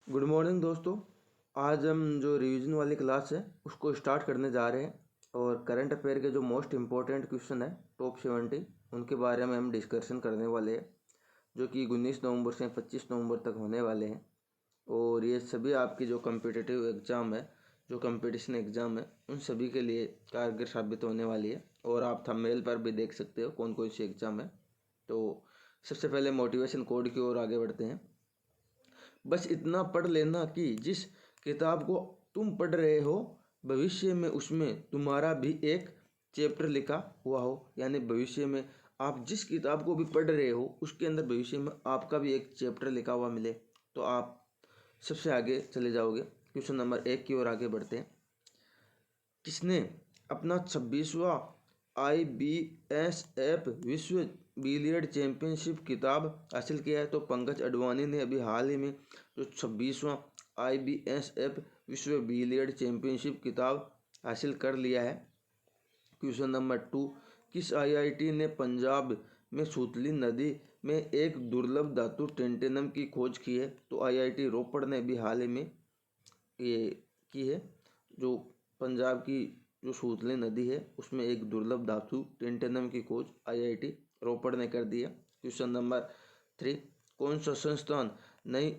Good morning दोस्तों। आज हम जो रिवीजन वाली क्लास है उसको स्टार्ट करने जा रहे हैं और करंट अफेयर के जो मोस्ट इम्पोर्टेंट क्वेश्चन है टॉप 70 उनके बारे में हम डिस्कशन करने वाले हैं, जो कि 19 नवंबर से 25 नवंबर तक होने वाले हैं। और ये सभी आपकी जो कम्पिटिटिव एग्ज़ाम है, जो कंपटीशन एग्ज़ाम है, उन सभी के लिए कारगर साबित होने वाली है। और आप थंबनेल पर भी देख सकते हो कौन कौन सी एग्ज़ाम है। तो सबसे पहले मोटिवेशन कोड की ओर आगे बढ़ते हैं। बस इतना पढ़ लेना कि जिस किताब को तुम पढ़ रहे हो भविष्य में उसमें तुम्हारा भी एक चैप्टर लिखा हुआ हो। यानी भविष्य में आप जिस किताब को भी पढ़ रहे हो उसके अंदर भविष्य में आपका भी एक चैप्टर लिखा हुआ मिले तो आप सबसे आगे चले जाओगे। क्वेश्चन नंबर 1 की ओर आगे बढ़ते हैं। किसने अपना 26वां IBSF विश्व बिलियर्ड चैंपियनशिप किताब हासिल किया है? तो पंकज अडवाणी ने अभी हाल ही में जो 26वां IBSF विश्व बिलियर्ड चैंपियनशिप किताब हासिल कर लिया है। क्वेश्चन नंबर 2, किस IIT ने पंजाब में सूतली नदी में एक दुर्लभ धातु टेंटेनम की खोज की है? तो IIT रोपड़ ने अभी हाल ही में ये की है। जो पंजाब की जो सूतली नदी है उसमें एक दुर्लभ धातु टेंटेनम की खोज IIT रोपड़ ने कर दी है। क्वेश्चन नंबर 3, कौन सा संस्थान नई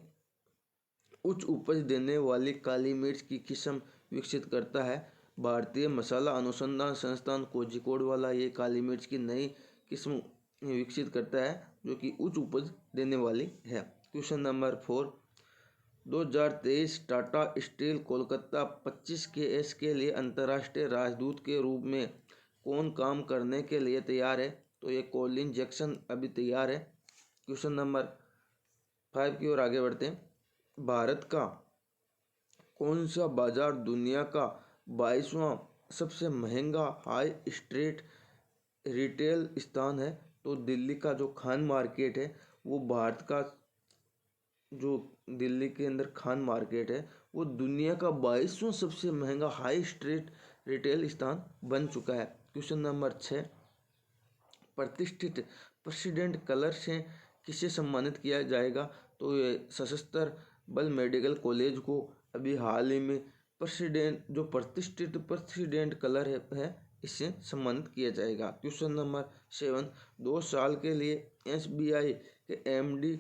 उच्च उपज देने वाली काली मिर्च की किस्म विकसित करता है? भारतीय मसाला अनुसंधान संस्थान कोझिकोड वाला ये काली मिर्च की नई किस्म विकसित करता है जो कि उच्च उपज देने वाली है। Question number 4, 2023 Tata steel Kolkata 25KS के लिए अंतर्राष्ट्रीय राजदूत के रूप में कौन काम करने के लिए तैयार है? तो ये कोलिन जैक्सन अभी तैयार है। क्वेश्चन नंबर 5 की ओर आगे बढ़ते हैं। भारत का कौन सा बाजार दुनिया का 22वां सबसे महंगा हाई स्ट्रीट रिटेल स्थान है? तो दिल्ली का जो खान मार्केट है वो भारत का जो दिल्ली के अंदर खान मार्केट है वो दुनिया का 22वां सबसे महंगा हाई स्ट्रीट रिटेल स्थान बन चुका है। क्वेश्चन नंबर 6, प्रतिष्ठित प्रेसिडेंट कलर से किसे सम्मानित किया जाएगा? तो ये सशस्त्र बल मेडिकल कॉलेज को अभी हाल ही में प्रेसिडेंट जो प्रतिष्ठित प्रेसिडेंट कलर है इससे सम्मानित किया जाएगा। क्वेश्चन नंबर 7, 2 साल के लिए SBI के MD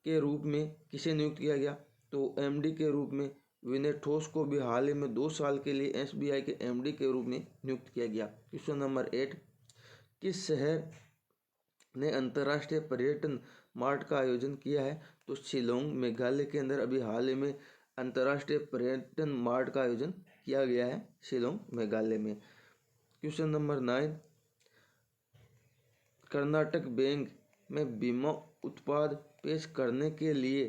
के रूप में किसे नियुक्त किया गया? तो MD के रूप में विनय ठोस को भी हाल ही में 2 साल के लिए SBI के MD के रूप में नियुक्त किया गया। क्वेश्चन नंबर 8, किस शहर ने अंतर्राष्ट्रीय पर्यटन मार्ट का आयोजन किया है? तो शिलोंग मेघालय के अंदर अभी हाल ही में अंतर्राष्ट्रीय पर्यटन मार्ट का आयोजन किया गया है शिलोंग मेघालय में। क्वेश्चन नंबर 9, कर्नाटक बैंक में बीमा उत्पाद पेश करने के लिए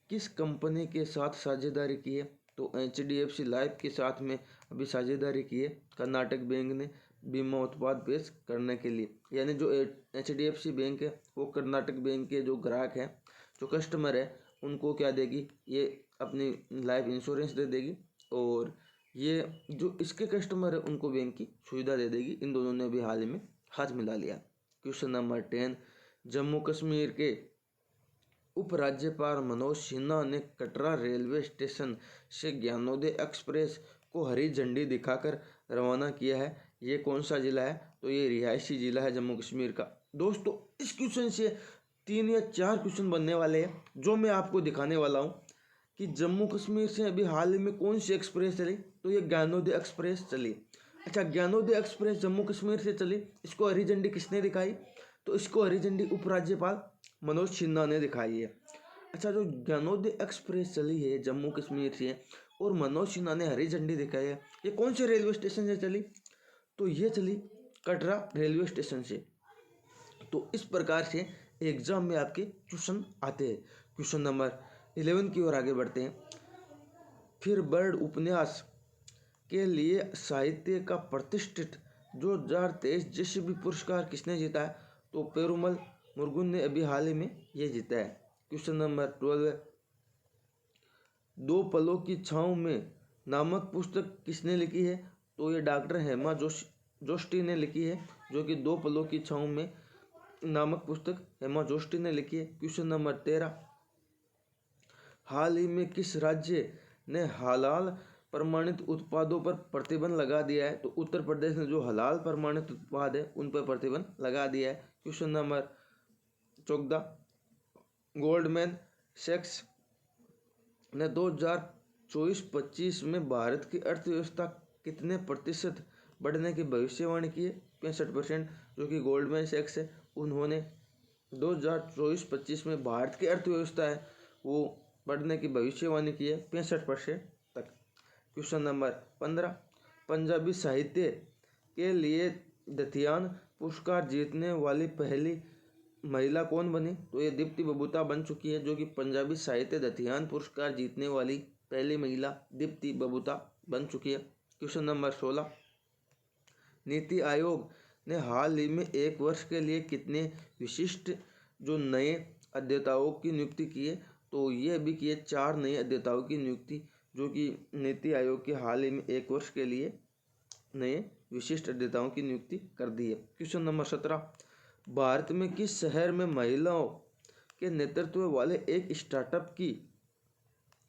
किस कंपनी के साथ साझेदारी की है? तो HDFC लाइफ के साथ में अभी साझेदारी की है कर्नाटक बैंक ने बीमा उत्पाद पेश करने के लिए। यानी जो HDFC बैंक है वो कर्नाटक बैंक के जो ग्राहक हैं, जो कस्टमर है, उनको क्या देगी? ये अपनी लाइफ इंश्योरेंस दे देगी और ये जो इसके कस्टमर है उनको बैंक की सुविधा दे देगी। इन दोनों ने भी हाल ही में हाथ मिला लिया। क्वेश्चन नंबर 10, जम्मू कश्मीर के उपराज्यपाल मनोज सिन्हा ने कटरा रेलवे स्टेशन से ज्ञानोदय एक्सप्रेस को हरी झंडी दिखाकर रवाना किया है। ये कौन सा जिला है? तो ये रिहायशी जिला है जम्मू कश्मीर का। दोस्तों इस क्वेश्चन से 3 या 4 क्वेश्चन बनने वाले हैं जो मैं आपको दिखाने वाला हूँ कि जम्मू कश्मीर से अभी हाल ही में कौन सी एक्सप्रेस चली? तो ये ज्ञानोदय एक्सप्रेस चली। अच्छा, ज्ञानोदय एक्सप्रेस जम्मू कश्मीर से चली, इसको हरी झंडी किसने दिखाई? तो इसको हरी झंडी उपराज्यपाल मनोज सिन्हा ने दिखाई है। अच्छा, जो ज्ञानोदय एक्सप्रेस चली है जम्मू कश्मीर से और मनोज सिन्हा ने हरी झंडी दिखाई है, ये कौन से रेलवे स्टेशन से चली? तो ये चली कटरा रेलवे स्टेशन से। तो इस प्रकार से एग्जाम में आपके क्वेश्चन आते हैं। क्वेश्चन नंबर 11 की ओर आगे बढ़ते हैं। फिर बर्ड उपन्यास के लिए साहित्य का प्रतिष्ठित जो 2023 JCB पुरस्कार किसने जीता है? तो पेरुमल मुरुगन ने अभी हाल ही में ये जीता है। क्वेश्चन नंबर 12, दो पलों की छाँव में नामक पुस्तक किसने लिखी है? तो ये डॉक्टर हेमा जोशी ने लिखी है, जो कि दो पलों की छाँव में नामक पुस्तक हेमा जोशी ने लिखी है। क्वेश्चन नंबर 13, हाल ही में किस राज्य ने हलाल प्रमाणित उत्पादों पर प्रतिबंध लगा दिया है? तो उत्तर प्रदेश ने जो हलाल प्रमाणित उत्पाद है उन पर प्रतिबंध लगा दिया है। क्वेश्चन नंबर 14, गोल्डमैन सैक्स ने 2024-25 में भारत की अर्थव्यवस्था कितने प्रतिशत बढ़ने की भविष्यवाणी की है? 65%। जो कि गोल्डमैन सैक्स है उन्होंने 2024-25 में भारत की अर्थव्यवस्था है वो बढ़ने की भविष्यवाणी की है 65% तक। क्वेश्चन नंबर 15, पंजाबी साहित्य के लिए दतियान पुरस्कार जीतने वाली पहली महिला कौन बनी? तो ये दीप्ति बबूता बन चुकी है, जो कि पंजाबी साहित्य दतियान पुरस्कार जीतने वाली पहली महिला दीप्ति बबूता बन चुकी है। क्वेश्चन नंबर 16, नीति आयोग ने हाल ही में एक वर्ष के लिए कितने विशिष्ट जो नए अध्येताओं की नियुक्ति की है? तो ये भी की है 4 नए अध्येताओं की नियुक्ति, जो कि नीति आयोग के हाल ही में एक वर्ष के लिए नए विशिष्ट अध्येताओं की नियुक्ति कर दी है। क्वेश्चन नंबर 17, भारत में किस शहर में महिलाओं के नेतृत्व वाले एक स्टार्टअप की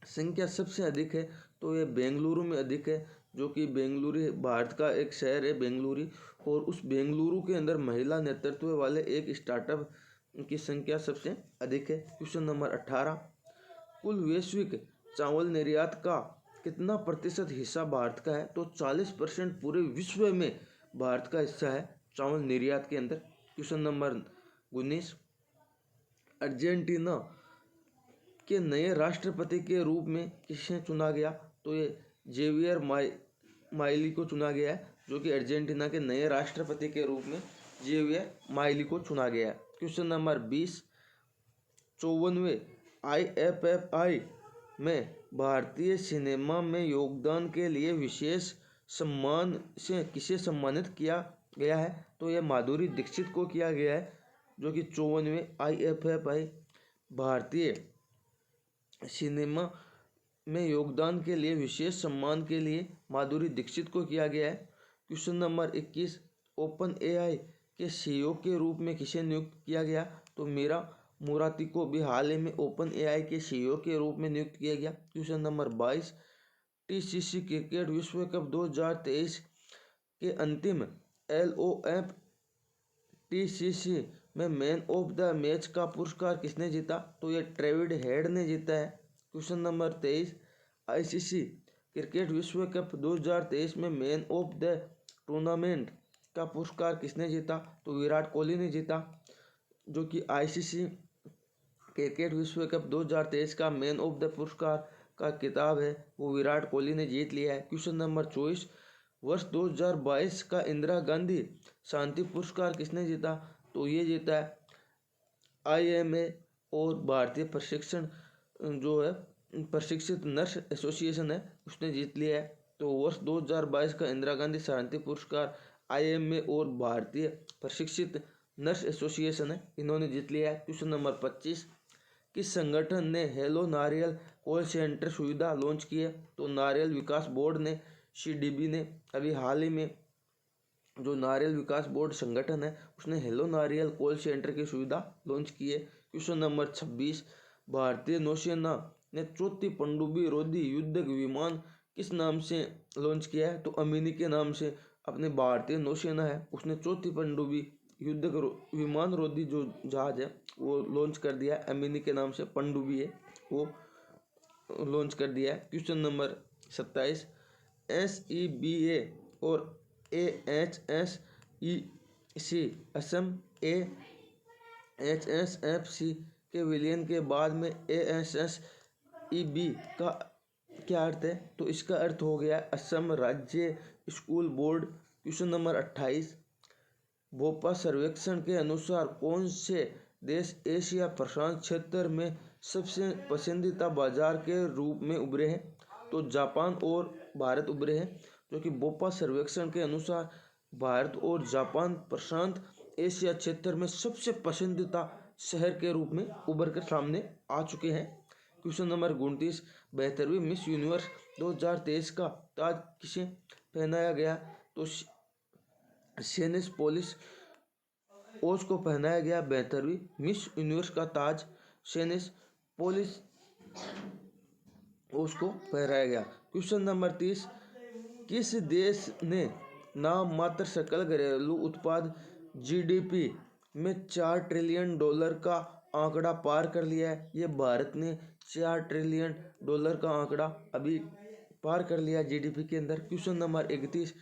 संख्या सबसे अधिक है? तो ये बेंगलुरु में अधिक है, जो कि बेंगलुरु भारत का एक शहर है बेंगलुरु, और उस बेंगलुरु के अंदर महिला नेतृत्व वाले एक स्टार्टअप की संख्या सबसे अधिक है। क्वेश्चन नंबर 18, कुल वैश्विक चावल निर्यात का कितना प्रतिशत हिस्सा भारत का है? तो 40% पूरे विश्व में भारत का हिस्सा है चावल निर्यात के अंदर। क्वेश्चन नंबर 19, अर्जेंटीना के नए राष्ट्रपति के रूप में किसे चुना गया? तो ये जेवियर माइली को चुना गया है, जो कि अर्जेंटीना के नए राष्ट्रपति के रूप में जेवियर माइली को चुना गया है। क्वेश्चन नंबर 20, 54वें IFFI में भारतीय सिनेमा में योगदान के लिए विशेष सम्मान से किसे सम्मानित किया गया है? तो यह माधुरी दीक्षित को किया गया है, जो कि 54वें IFFI भारतीय सिनेमा में योगदान के लिए विशेष सम्मान के लिए माधुरी दीक्षित को किया गया है। क्वेश्चन नंबर 21, ओपन AI के CEO के रूप में किसे नियुक्त किया गया? तो मीरा मोराती को भी हाल ही में ओपन AI के CEO के रूप में नियुक्त किया गया। क्वेश्चन नंबर 22, TCC क्रिकेट विश्व कप 2023 के अंतिम LOF TCC में मैन ऑफ द मैच का पुरस्कार किसने जीता? तो ये ट्रेविड हेड ने जीता है। क्वेश्चन नंबर 23, ICC क्रिकेट विश्व कप 2023 में मैन ऑफ द टूर्नामेंट का पुरस्कार किसने जीता? तो विराट कोहली ने जीता, जो कि ICC क्रिकेट विश्व कप 2023 का मैन ऑफ द पुरस्कार का किताब है वो विराट कोहली ने जीत लिया है। क्वेश्चन नंबर 24, वर्ष 2022 का इंदिरा गांधी शांति पुरस्कार किसने जीता? तो ये जीता है IMA और भारतीय प्रशिक्षण जो है प्रशिक्षित नर्स एसोसिएशन है उसने जीत लिया है। तो वर्ष 2022 का इंदिरा गांधी शांति पुरस्कार IMA और भारतीय प्रशिक्षित नर्स एसोसिएशन है इन्होंने जीत लिया है। क्वेश्चन नंबर 25, किस संगठन ने हेलो नारियल कॉल सेंटर सुविधा लॉन्च की है? तो नारियल विकास बोर्ड ने CDB ने अभी हाल ही में जो नारियल विकास बोर्ड संगठन है उसने हेलो नारियल कॉल सेंटर की सुविधा लॉन्च की है। क्वेश्चन नंबर 26, भारतीय नौसेना ने चौथी पनडुब्बी रोधी युद्धक विमान किस नाम से लॉन्च किया है? तो अमिनी के नाम से अपने भारतीय नौसेना है उसने चौथी पनडुब्बी युद्धक विमान रोधी जो जहाज है वो लॉन्च कर दिया है, अमिनी के नाम से पनडुब्बी है वो लॉन्च कर दिया है। क्वेश्चन नंबर 27, SEBA और AHSEC असम AHSFC के विलयन के बाद में ASSEB का क्या अर्थ है? तो इसका अर्थ हो गया असम राज्य school board. Question number 28, Bhopal सर्वेक्षण के अनुसार कौन से देश एशिया प्रशांत क्षेत्र में सबसे पसंदीदा बाजार के रूप में उभरे हैं? तो जापान और भारत उभरे हैं, जो कि भोपाल सर्वेक्षण के अनुसार भारत और जापान प्रशांत एशिया क्षेत्र में सबसे पसंदीदा शहर के रूप में उभर कर सामने आ चुके हैं। क्वेश्चन नंबर 29, 72वीं मिस यूनिवर्स 2023 का ताज किसे पहनाया गया? तो सेनिस पोलिस ओज को पहनाया गया 72वीं मिस यूनिवर्स का ताज सेनिस पोलिस उसको पहराया गया। क्वेश्चन नंबर 30, किस देश ने नाम मात्र सकल घरेलू उत्पाद जीडीपी में $4 ट्रिलियन का आंकड़ा पार कर लिया है? ये भारत ने $4 ट्रिलियन का आंकड़ा अभी पार कर लिया जीडीपी के अंदर। क्वेश्चन नंबर 31,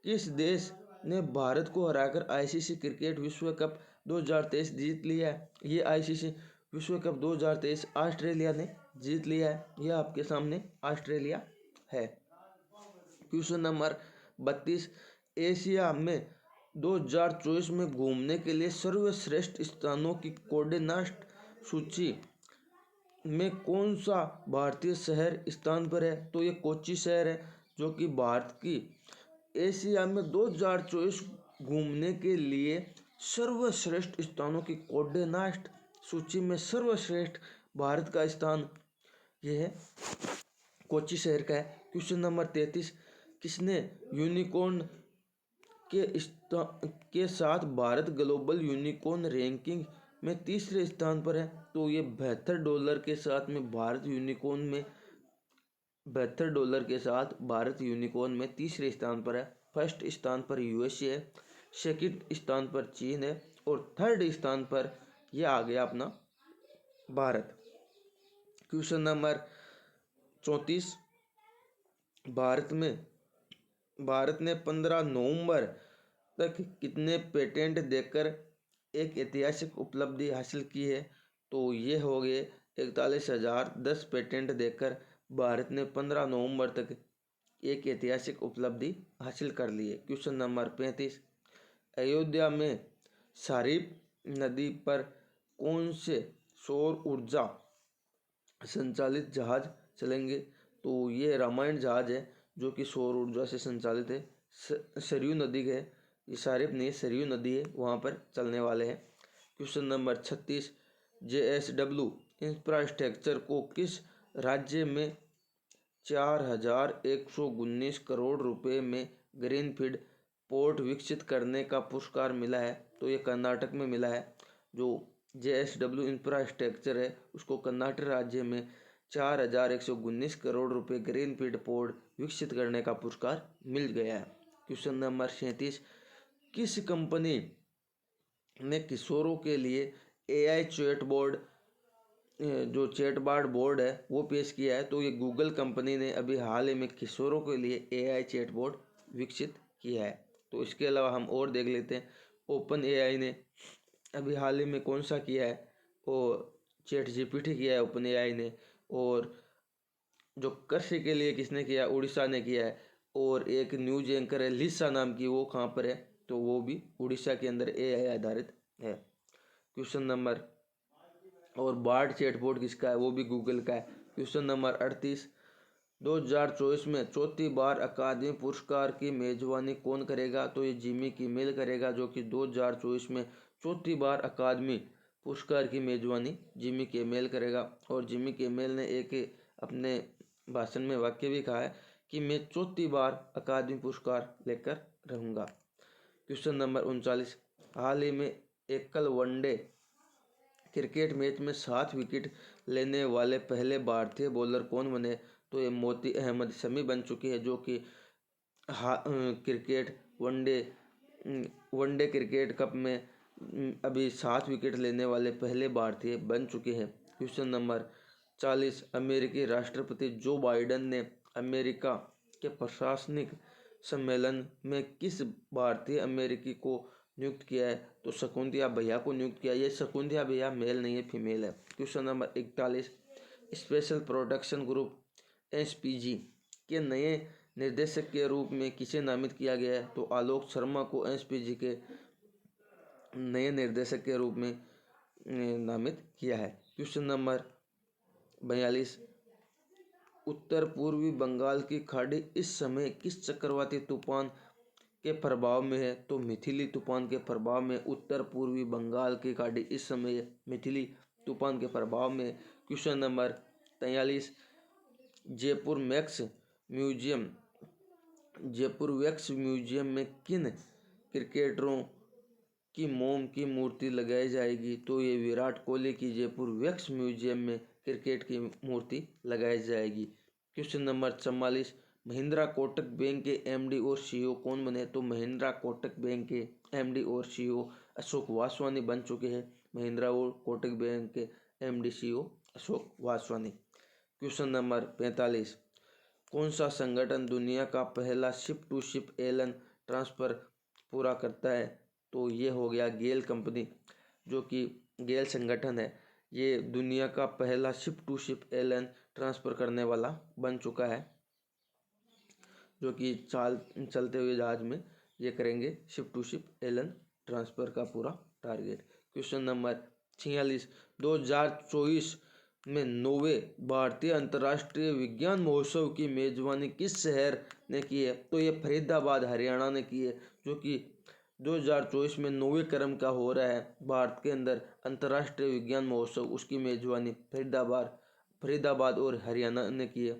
किस देश ने भारत को हराकर आईसीसी क्रिकेट विश्व कप 2023 जीत लिया है? ये आईसीसी विश्व कप 2023 ऑस्ट्रेलिया ने जीत लिया है। यह आपके सामने ऑस्ट्रेलिया है। क्वेश्चन नंबर 32, एशिया में 2024 में घूमने के लिए सर्वश्रेष्ठ स्थानों की कोऑर्डिनेट सूची में कौन सा भारतीय शहर स्थान पर है? तो ये कोच्चि शहर है, जो कि भारत की एशिया में 2024 घूमने के लिए सर्वश्रेष्ठ स्थानों की कोऑर्डिनेट सूची में सर्वश्रेष्ठ भारत का स्थान यह है, कोच्चि शहर का है। क्वेश्चन नंबर 33, किसने यूनिकॉर्न के साथ भारत ग्लोबल यूनिकॉर्न रैंकिंग में तीसरे स्थान पर है? तो ये $72 के साथ में भारत यूनिकॉर्न में $72 के साथ भारत यूनिकॉर्न में तीसरे स्थान पर है। फर्स्ट स्थान पर यूएसए है, सेकंड स्थान पर चीन है और थर्ड स्थान पर यह आ गया अपना भारत। क्वेश्चन नंबर 34, भारत ने 15 नवंबर तक कितने पेटेंट देकर एक ऐतिहासिक उपलब्धि हासिल की है? तो ये हो गए 41,010 पेटेंट देकर भारत ने 15 नवंबर तक एक ऐतिहासिक उपलब्धि हासिल कर ली है। क्वेश्चन नंबर 35, अयोध्या में सारिप नदी पर कौन से सौर ऊर्जा संचालित जहाज चलेंगे? तो ये रामायण जहाज है, जो कि सौर ऊर्जा से संचालित है। सरयू नदी है, ये सारिप नहीं, सरयू नदी है, वहाँ पर चलने वाले हैं। क्वेश्चन नंबर 36, जेएसडब्ल्यू इंफ्रास्ट्रक्चर को किस राज्य में 4,119 करोड़ रुपए में ग्रीनफील्ड पोर्ट विकसित करने का पुरस्कार मिला है? तो ये कर्नाटक में मिला है। जो जेएसडब्ल्यू इंफ्रास्ट्रक्चर है, उसको कर्नाटक राज्य में 4,119 करोड़ रुपए ग्रीनफील्ड पोर्ट विकसित करने का पुरस्कार मिल गया है। क्वेश्चन नंबर 37, किस कंपनी ने किशोरों के लिए एआई चैटबॉट जो चैटबॉट बोर्ड है वो पेश किया है? तो ये गूगल कंपनी ने अभी हाल ही में किशोरों के लिए एआई चैटबॉट विकसित किया है। तो इसके अलावा हम और देख लेते हैं, ओपन एआई ने अभी हाल ही में कौन सा किया है? वो चैट जीपीटी किया है ओपन एआई ने। और जो कृषि के लिए किसने किया? उड़ीसा ने किया है। और एक न्यूज एंकर है लिसा नाम की, वो कहाँ पर है? तो वो भी उड़ीसा के अंदर एआई आधारित है। क्वेश्चन नंबर, और बार्ड चैटबॉट किसका है? वो भी गूगल का है। क्वेश्चन नंबर 38, 2024 में चौथी बार अकादमी पुरस्कार की मेजबानी कौन करेगा? तो ये जिमी किमेल करेगा, जो कि 2024 में चौथी बार अकादमी पुरस्कार की मेजबानी जिमी किमेल करेगा। और जिमी किमेल ने एक अपने भाषण में वाक्य भी कहा है कि मैं चौथी बार अकादमी पुरस्कार लेकर रहूँगा। क्वेश्चन नंबर 39, हाल ही में एकल वनडे क्रिकेट मैच में 7 विकेट लेने वाले पहले भारतीय बॉलर कौन बने? तो ये मोती अहमद शमी बन चुके हैं, जो कि क्रिकेट वनडे क्रिकेट कप में अभी 7 विकेट लेने वाले पहले भारतीय बन चुके हैं। क्वेश्चन नंबर 40, अमेरिकी राष्ट्रपति जो बाइडेन ने अमेरिका के प्रशासनिक सम्मेलन में किस भारतीय अमेरिकी को नियुक्त किया है? तो शकुंतला भैया को नियुक्त किया। ये शकुंतला भैया मेल नहीं है, फीमेल है। Question number 41, special production group SPG के नए निर्देशक के रूप में किसे नामित किया गया है? तो आलोक शर्मा को एसपीजी के नए निर्देशक के रूप में नामित किया है। क्वेश्चन नंबर 42, उत्तर पूर्वी बंगाल की खाड़ी इस समय किस चक्रवाती तूफान के प्रभाव में है? तो मिथिली तूफान के प्रभाव में उत्तर पूर्वी बंगाल की खाड़ी इस समय मिथिली तूफान के प्रभाव में। Question number 43, Jaipur wax museum में किन क्रिकेटरों की मोम की मूर्ति लगाई जाएगी? तो ये विराट कोहली की जयपुर वैक्स म्यूजियम में क्रिकेट की मूर्ति लगाई जाएगी। Question number 44, Mahindra Kotak bank के एमडी और सीईओ कौन बने? तो महिंद्रा कोटक बैंक के एमडी और सीईओ अशोक वासवानी बन चुके हैं। महिंद्रा और कोटक बैंक के MD CEO Ashok Vaswani. Question number 45, कौन सा संगठन दुनिया का पहला शिप टू शिप एलन ट्रांसफर पूरा करता है? तो ये हो गया गेल कंपनी, जो कि गेल संगठन है, ये दुनिया का पहला शिप टू शिप एलन ट्रांसफ़र करने वाला बन चुका है, जो कि चलते हुए जहाज में ये करेंगे शिप टू शिप एलन ट्रांसफ़र का पूरा टारगेट। क्वेश्चन नंबर 46, 2024 में 9वें भारतीय अंतर्राष्ट्रीय विज्ञान महोत्सव की मेजबानी किस शहर ने की है? तो ये फरीदाबाद हरियाणा ने की है, जो कि 2024 में 9वें क्रम का हो रहा है भारत के अंदर अंतर्राष्ट्रीय विज्ञान महोत्सव, उसकी मेजबानी फरीदाबाद और हरियाणा ने की है।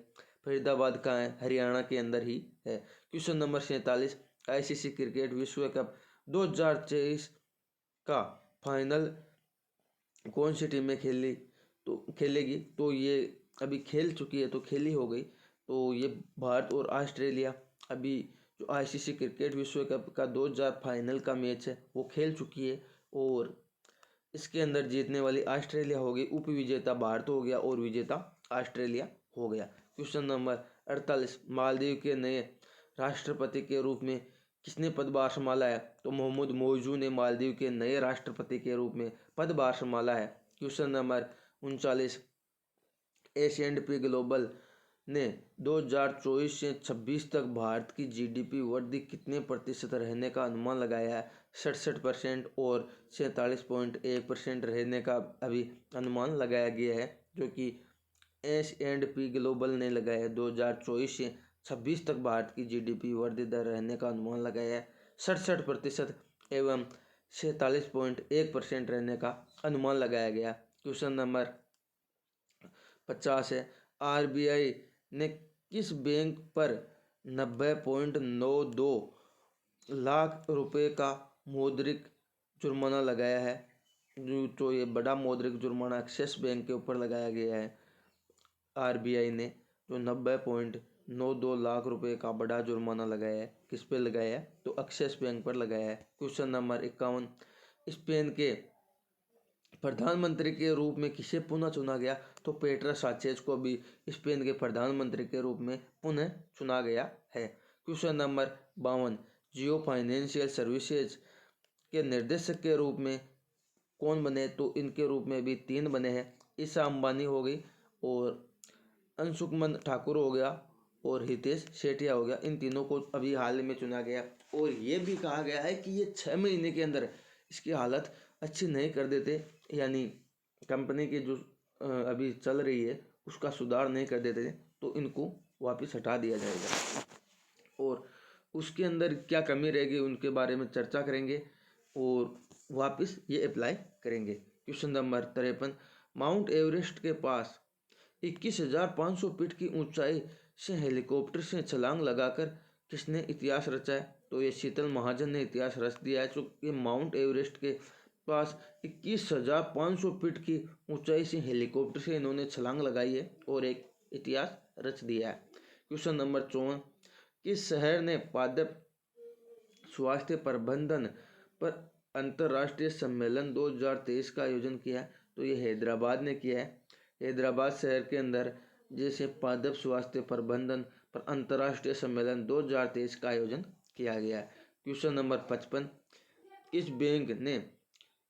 फरीदाबाद कहाँ है? हरियाणा के अंदर ही है। क्वेश्चन नंबर 47, आईसीसी क्रिकेट विश्व कप 2023 का फाइनल कौन सी टीमें खेलेगी? तो ये अभी खेल चुकी है, तो खेली हो गई, तो ये भारत और ऑस्ट्रेलिया अभी जो आईसीसी क्रिकेट विश्व कप का 2000 फाइनल का मैच है वो खेल चुकी है, और इसके अंदर जीतने वाली ऑस्ट्रेलिया हो गई, उप विजेता भारत हो गया और विजेता ऑस्ट्रेलिया हो गया। क्वेश्चन नंबर 48, मालदीव के नए राष्ट्रपति के रूप में किसने पदभार संभाला है? तो मोहम्मद मौजू ने मालदीव के नए राष्ट्रपति के रूप में पदभार संभाला है। क्वेश्चन नंबर 39, S&P ग्लोबल ने 2024 से 26 तक भारत की जीडीपी वृद्धि कितने प्रतिशत रहने का अनुमान लगाया है? 67% और 47.1% रहने का अभी अनुमान लगाया गया है, जो कि S&P ग्लोबल ने लगाया है। 2024 से 26 तक भारत की जीडीपी वृद्धि दर रहने का अनुमान लगाया है 67% एवं 47.1% रहने का अनुमान लगाया गया। क्वेश्चन नंबर 50 है, आरबीआई ने किस बैंक पर 90.92 लाख रुपए का मौद्रिक जुर्माना लगाया है? जो ये बड़ा मौद्रिक जुर्माना एक्सिस बैंक के ऊपर लगाया गया है, आरबीआई ने जो 90.92 लाख रुपए का बड़ा जुर्माना लगाया है, किस पे लगाया है? तो एक्सिस बैंक पर लगाया है। क्वेश्चन नंबर 51, स्पेन के प्रधानमंत्री के रूप में किसे पुनः चुना गया? तो पेट्रो साnchez को भी स्पेन के प्रधानमंत्री के रूप में पुनः चुना गया है। क्वेश्चन नंबर 52, जियो फाइनेंशियल सर्विसेज के निर्देशक के रूप में कौन बने? तो इनके रूप में भी 3 बने हैं, ईशा अंबानी हो गई और अंशुमन ठाकुर हो गया और हितेश सेठिया हो गया। इन तीनों को अभी हाल ही में चुना गया, और ये भी कहा गया है कि ये 6 महीने के अंदर इसकी हालत अच्छी नहीं कर देते, यानी कंपनी की जो अभी चल रही है उसका सुधार नहीं कर देते, तो इनको वापस हटा दिया जाएगा, और उसके अंदर क्या कमी रहेगी उनके बारे में चर्चा करेंगे और वापस ये अप्लाई करेंगे। क्वेश्चन नंबर 53, माउंट एवरेस्ट के पास 21,500 फीट की ऊंचाई से हेलीकॉप्टर से छलांग लगाकर किसने इतिहास रचा है? तो ये शीतल महाजन ने इतिहास रच दिया है, क्योंकि माउंट एवरेस्ट के पास 21,500 फीट की ऊंचाई से हेलीकॉप्टर से इन्होंने छलांग लगाई है और एक इतिहास रच दिया है। क्वेश्चन नंबर 54, किस शहर ने पादप स्वास्थ्य प्रबंधन पर अंतर्राष्ट्रीय सम्मेलन 2023 का आयोजन किया है? तो ये हैदराबाद ने किया है। हैदराबाद शहर के अंदर जैसे पादप स्वास्थ्य प्रबंधन पर अंतर्राष्ट्रीय सम्मेलन 2023 का आयोजन किया गया है। क्वेश्चन नंबर 55, इस बैंक ने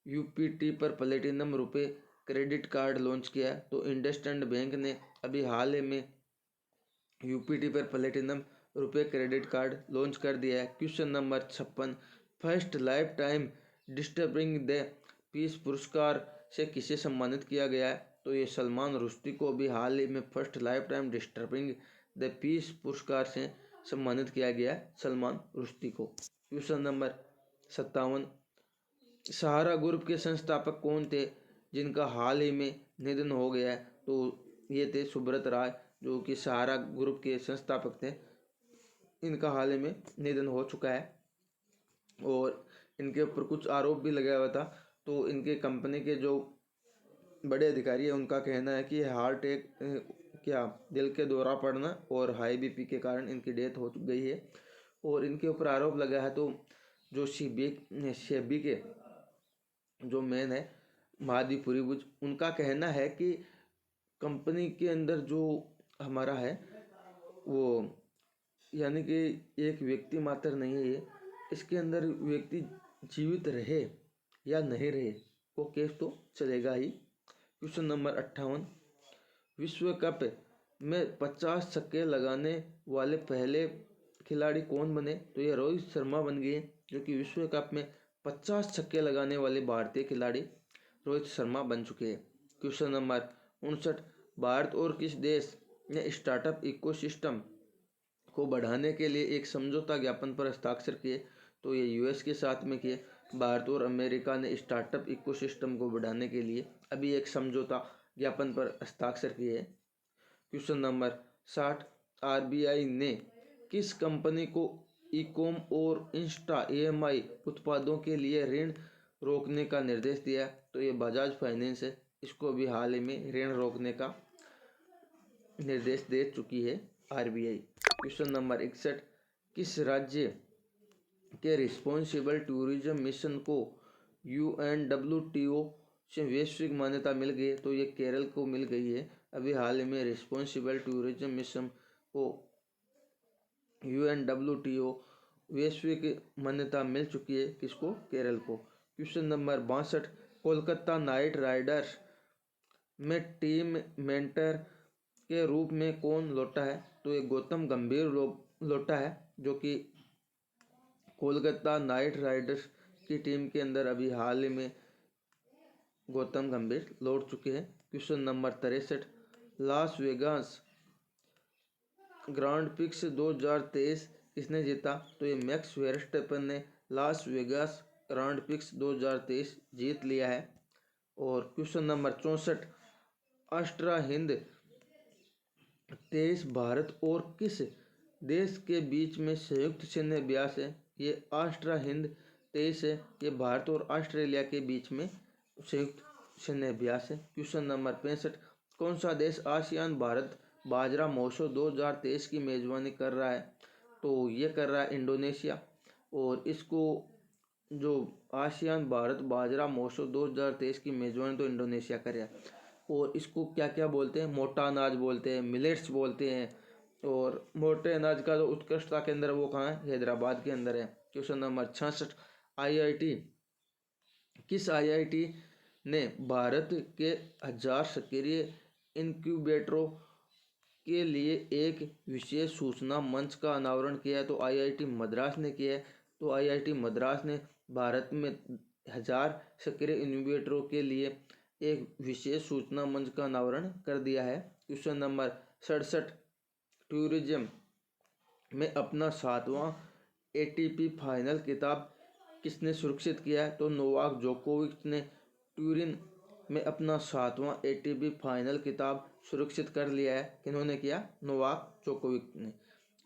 यूपीटी पर प्लेटिनम रुपए क्रेडिट कार्ड लॉन्च किया है? तो इंडसइंड बैंक ने अभी हाल ही में यूपीटी पर प्लेटिनम रुपए क्रेडिट कार्ड लॉन्च कर दिया है। Question number 56, first lifetime disturbing the peace पुरस्कार से किसे सम्मानित किया गया है? तो ये सलमान रुश्दी को भी हाल ही में first lifetime disturbing the peace पुरस्कार से सम्मानित किया गया है, सलमान रुश्दी को। क्वेश्चन नंबर 57, सहारा ग्रुप के संस्थापक कौन थे जिनका हाल ही में निधन हो गया है? तो ये थे सुब्रत राय, जो कि सहारा ग्रुप के संस्थापक थे, इनका हाल ही में निधन हो चुका है, और इनके ऊपर कुछ आरोप भी लगाया हुआ था। तो इनके कंपनी के जो बड़े अधिकारी है उनका कहना है कि हार्ट अटैक क्या दिल के दौरा पड़ना और हाई बीपी के कारण इनकी डेथ हो गई है। और इनके ऊपर आरोप लगा है तो जो सेबी के जो मेन है महादीपुरी बुज, उनका कहना है कि कंपनी के अंदर जो हमारा है वो यानी कि एक व्यक्ति मात्र नहीं है ये, इसके अंदर व्यक्ति जीवित रहे या नहीं रहे वो केस तो चलेगा ही। क्वेश्चन नंबर 58, विश्व कप में 50 छक्के लगाने वाले पहले खिलाड़ी कौन बने? तो ये रोहित शर्मा बन गए, जो कि विश्व कप में 50 छक्के लगाने वाले भारतीय खिलाड़ी रोहित शर्मा बन चुके हैं। क्वेश्चन नंबर 59, भारत और किस देश ने स्टार्टअप इकोसिस्टम को बढ़ाने के लिए एक समझौता ज्ञापन पर हस्ताक्षर किए? तो ये यूएस के साथ में किए। भारत और अमेरिका ने स्टार्टअप इकोसिस्टम को बढ़ाने के लिए अभी एक समझौता ज्ञापन पर हस्ताक्षर किए हैं। क्वेश्चन नंबर 60, आरबीआई ने किस कंपनी को ईकॉम और इंस्टा ईएमआई उत्पादों के लिए ऋण रोकने का निर्देश दिया? तो ये बजाज फाइनेंस है, इसको अभी हाल ही में ऋण रोकने का निर्देश दे चुकी है आरबीआई। क्वेश्चन नंबर 61, किस राज्य के रिस्पॉन्सिबल टूरिज्म मिशन को यूएनडब्ल्यूटीओ से वैश्विक मान्यता मिल गई? तो ये केरल को मिल गई है। अभी हाल ही में रिस्पॉन्सिबल टूरिज्म मिशन को यूएनडब्ल्यूटीओ वैश्विक मान्यता मिल चुकी है, किसको? केरल को। Question number 62, Kolkata night Riders में टीम मेंटर के रूप में कौन लौटा है? तो ये गौतम गंभीर लौटा है, जो कि कोलकाता नाइट राइडर्स की टीम के अंदर अभी हाल ही में गौतम गंभीर लौट चुके हैं। Question number 63, Las Vegas grand prix 2023 किसने जीता? तो ये मैक्स वेरस्टेपन ने लास वेगास ग्रांड प्रिक्स 2023 जीत लिया है। और क्वेश्चन नंबर 64, अष्टरा हिंद 23 भारत और किस देश के बीच में संयुक्त सैन्य अभ्यास है? ये अष्टरा हिंद 23 है, ये भारत और ऑस्ट्रेलिया के बीच में संयुक्त सैन्य अभ्यास है। क्वेश्चन नंबर 65, कौन सा देश आसियान भारत बाजरा महोत्सव 2023 की मेजबानी कर रहा है? तो ये कर रहा है इंडोनेशिया। और इसको जो आसियान भारत बाजरा महोत्सव 2023 की मेजबानी तो इंडोनेशिया कर रहा है। और इसको क्या क्या बोलते हैं? मोटा अनाज बोलते हैं, मिलेट्स बोलते हैं। और मोटे अनाज का जो उत्कृष्टता केंद्र वो कहाँ है? हैदराबाद के अंदर है। क्वेश्चन नंबर 66, आईआईटी किस आईआईटी ने भारत के 1000 सक्रिय इनक्यूबेटरों के लिए एक विशेष सूचना मंच का अनावरण किया है? तो आईआईटी मद्रास ने किया है। तो आईआईटी मद्रास ने भारत में 1000 सक्रिय इनक्यूबेटरों के लिए एक विशेष सूचना मंच का अनावरण कर दिया है। क्वेश्चन नंबर 67, टूरिज्म में अपना 7वां एटीपी फाइनल खिताब किसने सुरक्षित किया है? तो नोवाक जोकोविच ने ट्यूरिन में अपना 7वां एटीपी फाइनल खिताब सुरक्षित कर लिया है। किन्होंने किया? नोवाक जोकोविच ने।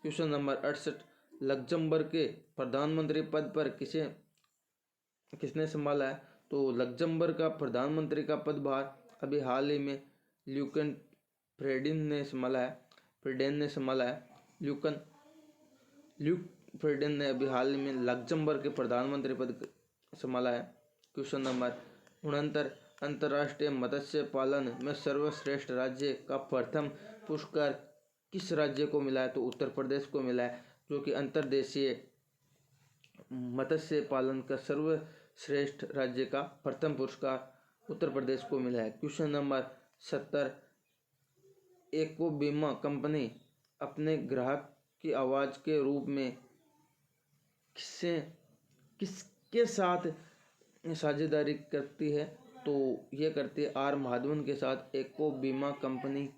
क्वेश्चन नंबर 68, लग्जमबर्ग के प्रधानमंत्री पद पर किसने संभाला है? तो लग्जमबर्ग का प्रधानमंत्री का पदभार अभी हाल ही में ल्यूक फ्रेडेन ने संभाला है। ल्यूक फ्रेडेन ने अभी हाल ही में लग्जमबर्ग के प्रधानमंत्री पद संभाला है। क्वेश्चन नंबर 69, अंतर्राष्ट्रीय मत्स्य पालन में सर्वश्रेष्ठ राज्य का प्रथम पुरस्कार किस राज्य को मिला है? तो उत्तर प्रदेश को मिला है, जो कि अंतर्देशीय मत्स्य पालन का सर्वश्रेष्ठ राज्य का प्रथम पुरस्कार उत्तर प्रदेश को मिला है। क्वेश्चन नंबर 70, एको बीमा कंपनी अपने ग्राहक की आवाज़ के रूप में किसके साथ साझेदारी करती है? तो ये करती है आर माधवन के साथ। एको बीमा कंपनी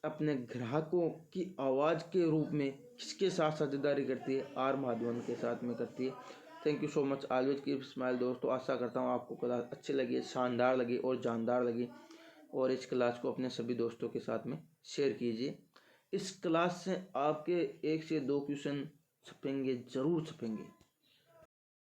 अपने ग्राहकों की आवाज़ के रूप में किसके साथ साझेदारी करती है? आर माधवन के साथ में करती है। Thank you so much, always keep smile दोस्तों। आशा करता हूँ आपको क्लास अच्छी लगी, शानदार लगी और जानदार लगी। और इस क्लास को अपने सभी दोस्तों के साथ में शेयर कीजिए। इस क्लास से आपके 1 से 2 क्वेश्चन छपेंगे, ज़रूर छपेंगे।